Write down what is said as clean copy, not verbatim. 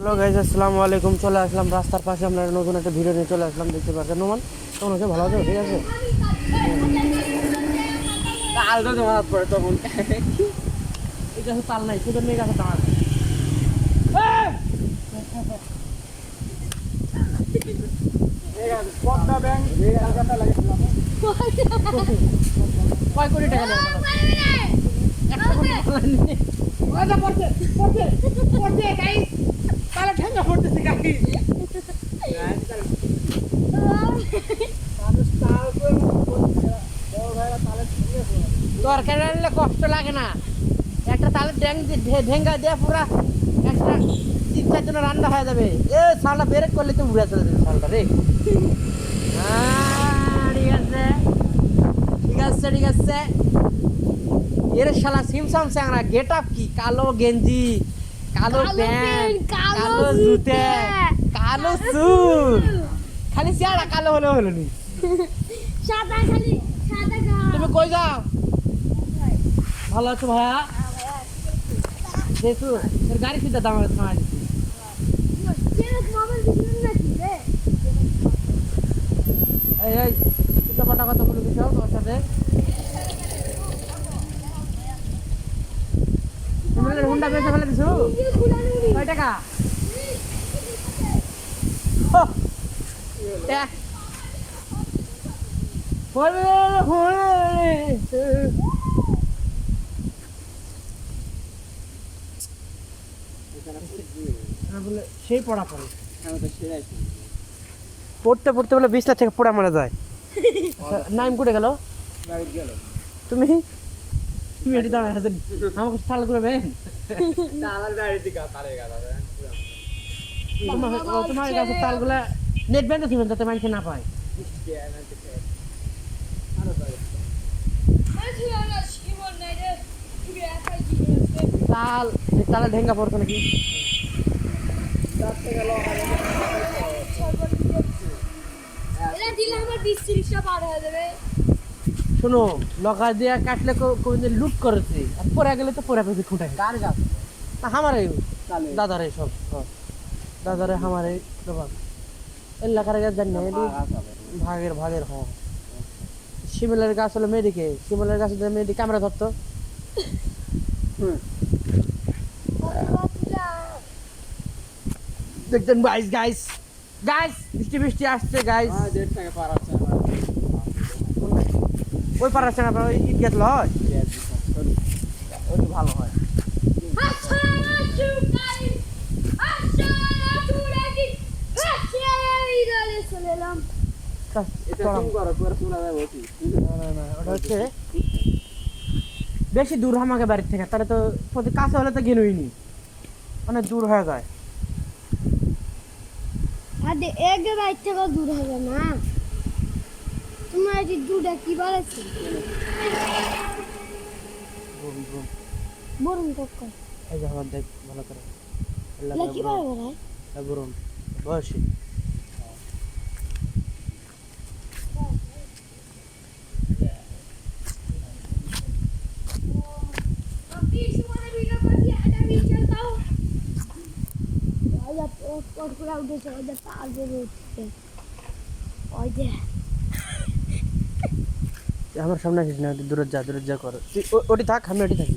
Hello guys, আসসালামু আলাইকুম। চলে আসলাম রাস্তার পাশে, আমরা নতুন একটা ভিডিও নিয়ে চলে আসলাম। দেখতে পাচ্ছেন নোমান কেমন আছে? ভালো আছে? ঠিক আছে। তাল তো জমা পড়ে তখন এই গাছে তাল নাই, শুধু মেয়ে গাছে তাল আছে। কয় কোটি টাকা নেবে? 1 কোটি পড়ছে গাইস, তাহলে ঠেঙ্গা পড়তেছে গাইস। তরকারি আনলে কষ্ট লাগে না, একটা তালের ঢেঙ্গা দিয়ে পুরা একটা 3-4 জনের রান্না হয়ে যাবে। এ শালটা ব্রেক করলে তো উড়ে চলে যাবে শালটা রে। ঠিক আছে ঠিক আছে ঠিক আছে। এর শালা সিমসাম স্যাংরা গেট আপ কি, কালো গেঞ্জি, কালো প্যান্ট, কালো জুতে, কালো চুল, খালি চেহারা কালো হলে হলো নি। সাদা খালি সাদা গা। তুমি কই যাও? ভালো আছো ভাইয়া? দেখো তোর গাড়ি সিধা দাম থামাই দিছি। কেন মোবাইল দিছিস নাকি রে? এই এটা পাটা কথা বলে দিছো তোর সাথে। তুমি হুন্ডা বেচে ফেলে দিছো? কয় টাকা? সেই পড়া পড়ে পড়তে পড়তে বলে 20 লাখ থেকে পড়া মারা যায়। নাইম কোটে গেল? তুমি তুমি এটি দাঁড়ায় আছেন আমাকে সাল করবে। তোমার কাছে তালগুলা নেট ব্যান্ড ছিলেন যাতে মানুষ না পায়। তাল তালে ঢেঙ্গা পড়তো নাকি? শোনো, লগা দিয়া কাটলে লুট করেছে, আর পরে গেলে তো পরে পেয়েছে খুঁটায়। কার গাছ? আমারে দাদারে, সব দাদারে আমারে এলাকার গাছ জানি না, ভাগের ভাগের। হ শিমলের গাছ হলো মেয়েদিকে, শিমলের গাছ মেয়েদিকে ক্যামেরা ধরতো। দেখছেন গাইস গাইস গাইস, বৃষ্টি বৃষ্টি আসছে গাইস। ওই পার আছে না, ওই ইট গাছ হয়, ওই ভালো হয়। ওটা হচ্ছে বেশি দূর আমাকে বাড়ির থেকে, তাহলে তো প্রতি কাছে হলে তো গেলুইনি, অনেক দূর হয়ে যায়। এক বাইর থেকে দূর হবে না, তোমার এই দুটা কি বাড়াচ্ছে? বরুণ কক্কা এই যে আমার দেখ ভালো করে কি বাড়াবে ভাই? বরুণ বয়সী আমার সামনে আসিস না, দূরে যা কর। ওটি থাক, আমি ওটি থাকি।